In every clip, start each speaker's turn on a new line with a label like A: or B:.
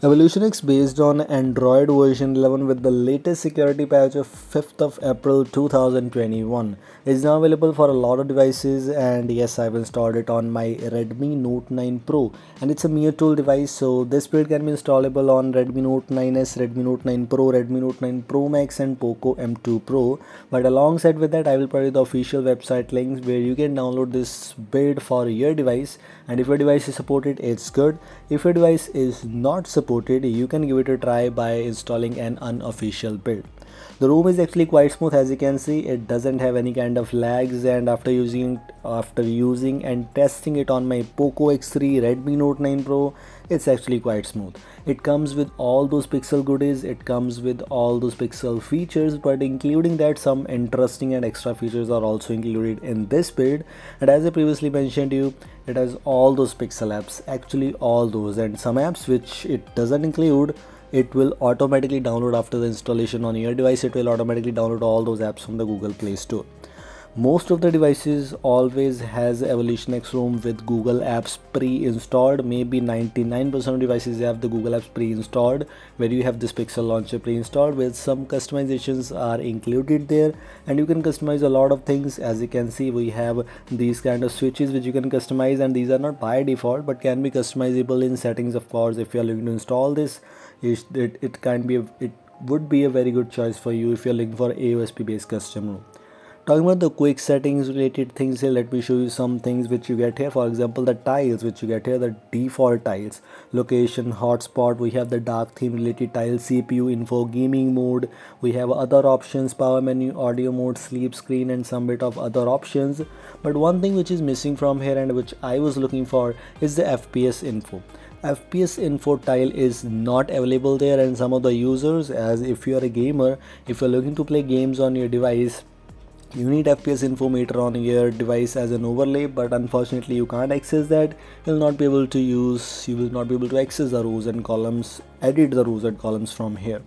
A: Evolution X based on Android version 11 with the latest security patch of 5th of April 2021 is now available for a lot of devices, and yes, I've installed it on my Redmi Note 9 Pro, and it's a mere tool device, so this build can be installable on Redmi Note 9s, Redmi Note 9 Pro, Redmi Note 9 Pro Max and Poco M2 Pro. But alongside with that, I will provide the official website links where you can download this build for your device, and if your device is supported, it's good. If your device is not supported, you can give it a try by installing an unofficial build. The ROM is actually quite smooth, as you can see. It doesn't have any kind of lags, and after using and testing it on my Poco X3, Redmi Note 9 Pro, it's actually quite smooth. It comes with all those pixel goodies, it comes with all those pixel features, but including that, some interesting and extra features are also included in this build. And as I previously mentioned to you, it has all those pixel apps, actually all those, and some apps which it doesn't include, it will automatically download after the installation on your device. It will automatically download all those apps from the Google Play Store. Most of the devices always has Evolution X ROM with Google Apps pre-installed. Maybe 99% of devices have the Google Apps pre-installed, where you have this Pixel Launcher pre-installed, with some customizations are included there, and you can customize a lot of things. As you can see, we have these kind of switches which you can customize, and these are not by default but can be customizable in settings. Of course, if you are looking to install this, it can be it would be a very good choice for you if you're looking for AOSP based custom ROM. Talking about the quick settings related things here, let me show you some things which you get here. For example, the tiles which you get here, the default tiles, location, hotspot, we have the dark theme related tiles, CPU info, gaming mode, we have other options, power menu, audio mode, sleep screen, and some bit of other options. But one thing which is missing from here and which I was looking for is the FPS info. FPS info tile is not available there, and some of the users, as if you are a gamer, if you're looking to play games on your device, you need FPS info meter on your device as an overlay, but unfortunately you can't access that. You will not be able to access the rows and columns, edit the rows and columns from here.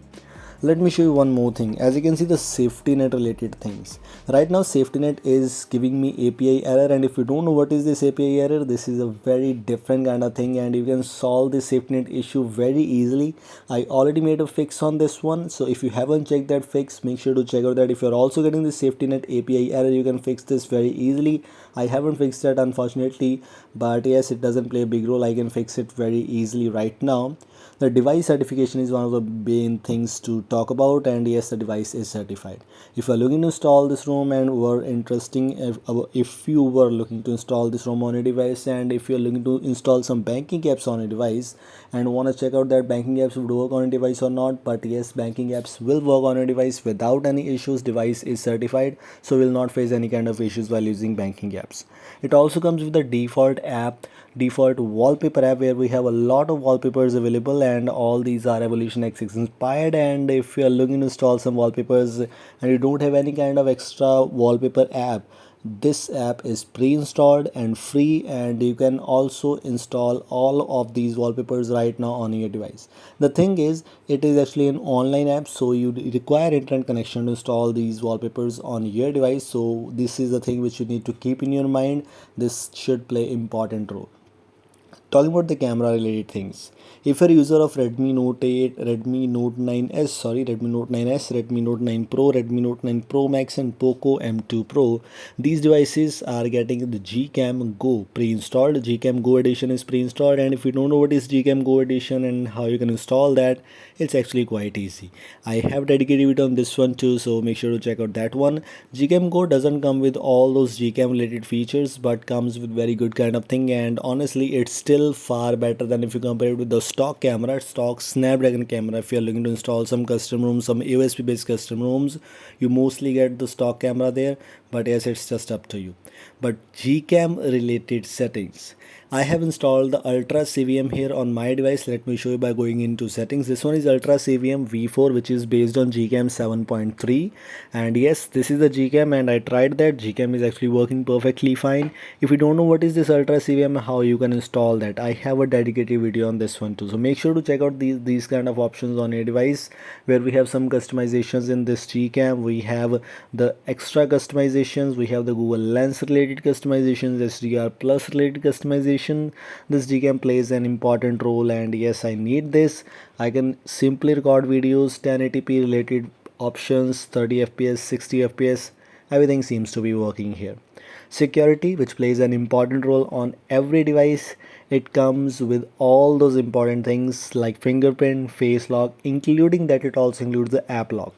A: Let me show you one more thing. As you can see, the safety net related things, right now safety net is giving me API error, and if you don't know what is this API error, this is a very different kind of thing, and you can solve this safety net issue very easily. I already made a fix on this one, so if you haven't checked that fix, make sure to check out that. If you're also getting the safety net API error, you can fix this very easily. I haven't fixed that unfortunately, but yes, it doesn't play a big role. I can fix it very easily right now. The device certification is one of the main things to talk about, and yes, the device is certified. If you are looking to install this ROM and were interesting, if you were looking to install this ROM on a device, and if you are looking to install some banking apps on a device and want to check out that banking apps would work on a device or not, but yes, banking apps will work on a device without any issues. Device is certified, so will not face any kind of issues while using banking apps. It also comes with the default wallpaper app, where we have a lot of wallpapers available, and all these are Evolution X inspired. And if you are looking to install some wallpapers and you don't have any kind of extra wallpaper app, this app is pre-installed and free, and you can also install all of these wallpapers right now on your device. The thing is, it is actually an online app, so you require internet connection to install these wallpapers on your device. So this is the thing which you need to keep in your mind. This should play important role. Talking about the camera related things, if you're a user of Redmi Note 8, Redmi Note 9s, Redmi Note 9s, Redmi Note 9 Pro, Redmi Note 9 Pro Max and Poco M2 Pro, these devices are getting the Gcam Go pre-installed. Gcam Go edition is pre-installed, and if you don't know what is Gcam Go edition and how you can install that, it's actually quite easy. I have dedicated video on this one too, so make sure to check out that one. Gcam Go doesn't come with all those Gcam related features, but comes with very good kind of thing, and honestly it's still far better than if you compare it with the stock Snapdragon camera. If you're looking to install some custom ROMs, some AOSP based custom ROMs, you mostly get the stock camera there, but yes, it's just up to you. But Gcam related settings, I have installed the Ultra CVM here on my device. Let me show you by going into settings. This one is Ultra CVM V4, which is based on Gcam 7.3, and yes, this is the Gcam, and I tried that. Gcam is actually working perfectly fine. If you don't know what is this Ultra CVM, how you can install that, I have a dedicated video on this one too, so make sure to check out these kind of options on your device, where we have some customizations in this Gcam. We have the extra customizations, we have the Google Lens related customizations, HDR plus related customizations, automation. This gcam plays an important role, and yes, I need this. I can simply record videos, 1080p related options, 30 fps, 60 fps, everything seems to be working here. Security, which plays an important role on every device. It comes with all those important things like fingerprint, face lock, including that it also includes the app lock.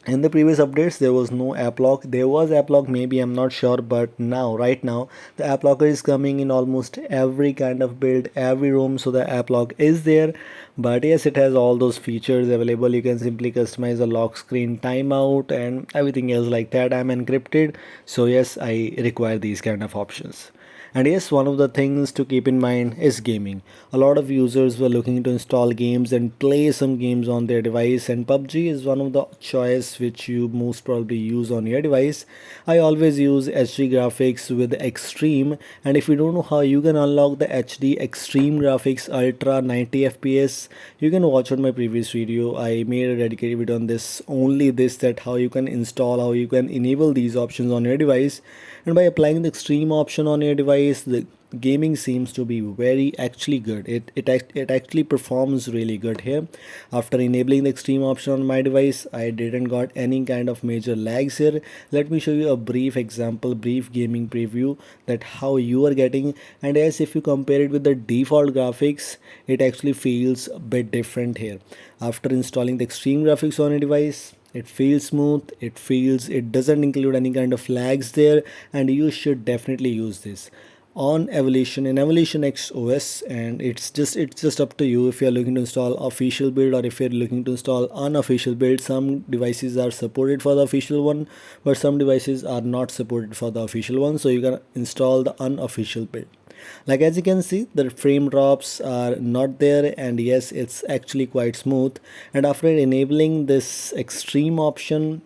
A: In the previous updates there was no app lock. There was app lock, maybe, I'm not sure, but now, right now, the app locker is coming in almost every kind of build, every room, so the app lock is there. But yes, it has all those features available. You can simply customize the lock screen timeout and everything else like that. I'm encrypted, so yes, I require these kind of options. And yes, one of the things to keep in mind is gaming. A lot of users were looking to install games and play some games on their device, and PUBG is one of the choice which you most probably use on your device. I always use HD graphics with Extreme, and if you don't know how you can unlock the HD Extreme graphics Ultra 90 FPS, you can watch on my previous video. I made a dedicated video on this, only this, that how you can install, how you can enable these options on your device. And by applying the extreme option on your device, the gaming seems to be very actually good. It actually performs really good here. After enabling the extreme option on my device, I didn't got any kind of major lags here. Let me show you a brief example, brief gaming preview, that how you are getting. And as if you compare it with the default graphics, it actually feels a bit different here. After installing the extreme graphics on a device, it feels smooth, it doesn't include any kind of lags there, and you should definitely use this on Evolution, in Evolution X OS. And it's just up to you if you're looking to install official build or if you're looking to install unofficial build. Some devices are supported for the official one, but some devices are not supported for the official one, so you can install the unofficial build. Like as you can see, the frame drops are not there, and yes, it's actually quite smooth. And after enabling this extreme option,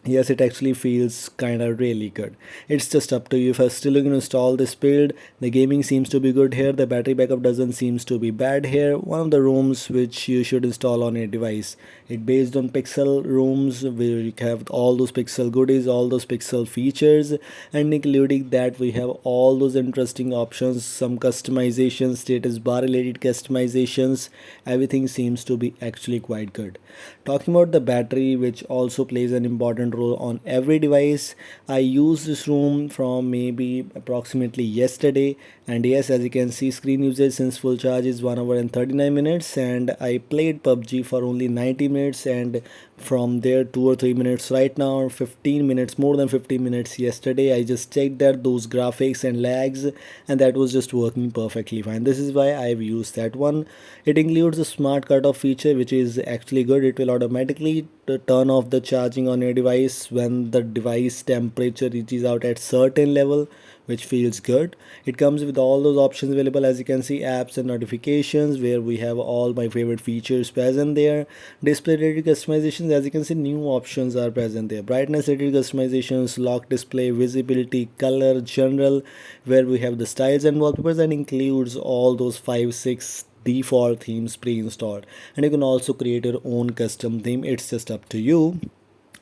A: yes, it actually feels kind of really good. It's just up to you. If you're still looking to install this build, the gaming seems to be good here, the battery backup doesn't seems to be bad here. One of the rooms which you should install on your device, it based on pixel rooms where you have all those pixel goodies, all those pixel features, and including that we have all those interesting options, some customizations, status bar related customizations. Everything seems to be actually quite good. Talking about the battery, which also plays an important role on every device, I use this room from maybe approximately yesterday, and yes, as you can see, screen usage since full charge is 1 hour and 39 minutes, and I played PUBG for only 90 minutes, and from there 2 or 3 minutes right now, 15 minutes, more than 15 minutes yesterday. I just checked that those graphics and lags, and that was just working perfectly fine. This is why I've used that one. It includes a smart cutoff feature, which is actually good. It will automatically turn off the charging on your device when the device temperature reaches out at certain level, which feels good. It comes with all those options available, as you can see, apps and notifications, where we have all my favorite features present there. Display related customizations, as you can see, new options are present there. Brightness related customizations, lock display, visibility, color, general, where we have the styles and wallpapers, and includes all those 5 6 default themes pre-installed, and you can also create your own custom theme. It's just up to you.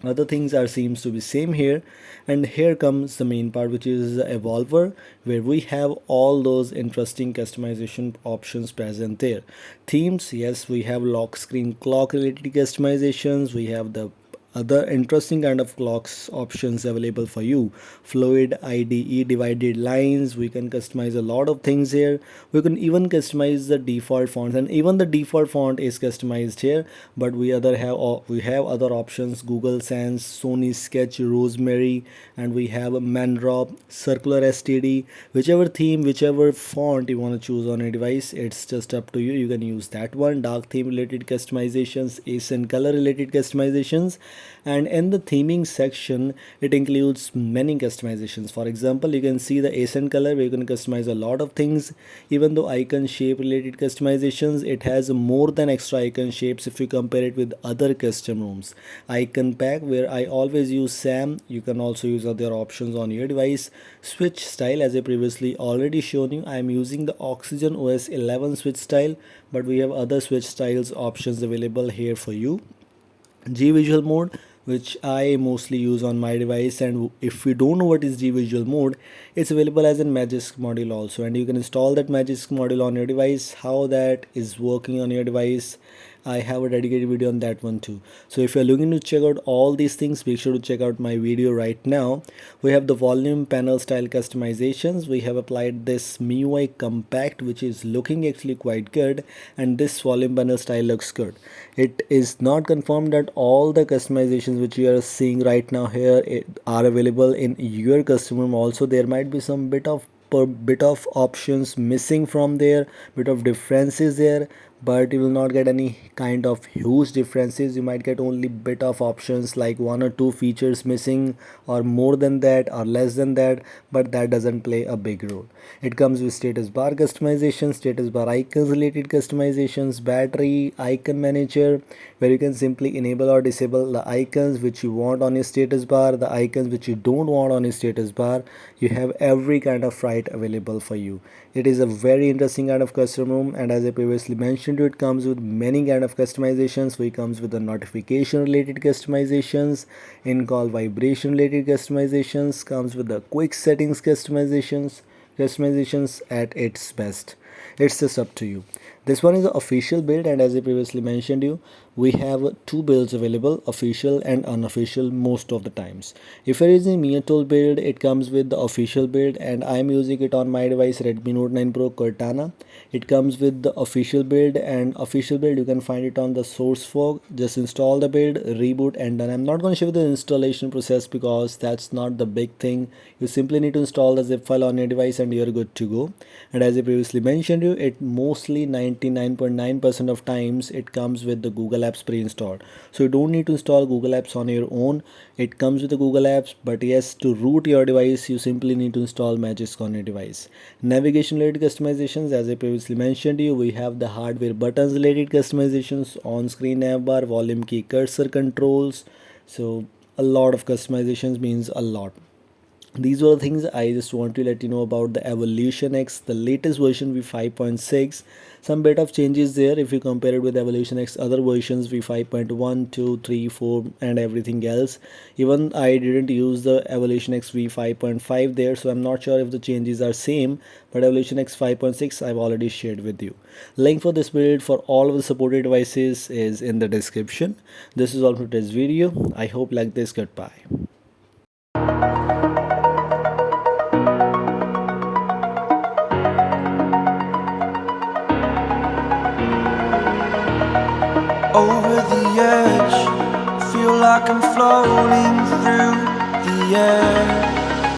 A: Other things are seems to be same here. And here comes the main part, which is the evolver, where we have all those interesting customization options present there. Themes, yes, we have lock screen clock related customizations, we have the other interesting kind of clocks options available for you. Fluid IDE divided lines, we can customize a lot of things here. We can even customize the default fonts, and even the default font is customized here. But we have other options: Google Sans, Sony Sketch, Rosemary, and we have Mandrop, Circular STD. Whichever theme, whichever font you want to choose on a device, it's just up to you. You can use that one. Dark theme related customizations, accent color related customizations, and in the theming section it includes many customizations. For example, you can see the accent color where you can customize a lot of things. Even though icon shape related customizations, it has more than extra icon shapes if you compare it with other custom rooms. Icon pack, where I always use Sam, you can also use other options on your device. Switch style, as I previously already shown you, I am using the Oxygen OS 11 switch style, but we have other switch styles options available here for you. G visual mode, which I mostly use on my device. And if you don't know what is G-Visual Mode, it's available as a Magisk module also, and you can install that Magisk module on your device. How that is working on your device, I have a dedicated video on that one too. So if you're looking to check out all these things, make sure to check out my video right now. We have the volume panel style customizations. We have applied this MIUI compact, which is looking actually quite good, and this volume panel style looks good. It is not confirmed that all the customizations which you are seeing right now here are available in your custom room. Also, there might be some bit of options missing from there, bit of differences there, but you will not get any kind of huge differences. You might get only bit of options like one or two features missing, or more than that or less than that, but that doesn't play a big role. It comes with status bar customization, status bar icons related customizations, battery icon manager, where you can simply enable or disable the icons which you want on your status bar, the icons which you don't want on your status bar. You have every kind of right available for you. It is a very interesting kind of custom room, and as I previously mentioned, it comes with many kind of customizations. So it comes with the notification related customizations, in call vibration related customizations, comes with the quick settings customizations at its best. It's just up to you. This one is the official build, and as I previously mentioned you, we have two builds available, official and unofficial most of the times. If you're using Mia Tool build, it comes with the official build, and I'm using it on my device Redmi Note 9 Pro Cortana. It comes with the official build, and official build you can find it on the source fork. Just install the build, reboot, and done. I'm not going to show you the installation process because that's not the big thing. You simply need to install the zip file on your device and you're good to go. And as I previously mentioned you, it mostly 99.9% of times it comes with the Google Apps pre-installed, so you don't need to install Google Apps on your own. It comes with the Google Apps, but yes, to root your device you simply need to install Magisk on your device. Navigation related customizations, as I previously mentioned you, we have the hardware buttons related customizations, on screen nav bar, volume key, cursor controls. So a lot of customizations means a lot. These were the things I just want to let you know about the Evolution X, the latest version v5.6. Some bit of changes there if you compare it with Evolution X other versions v5.1, 2, 3, 4 and everything else. Even I didn't use the Evolution X v5.5 there, so I'm not sure if the changes are same, but Evolution X 5.6 I've already shared with you. Link for this build for all of the supported devices is in the description. This is all for today's video. I hope you like this. Goodbye.
B: Over the edge, feel like I'm floating through the air.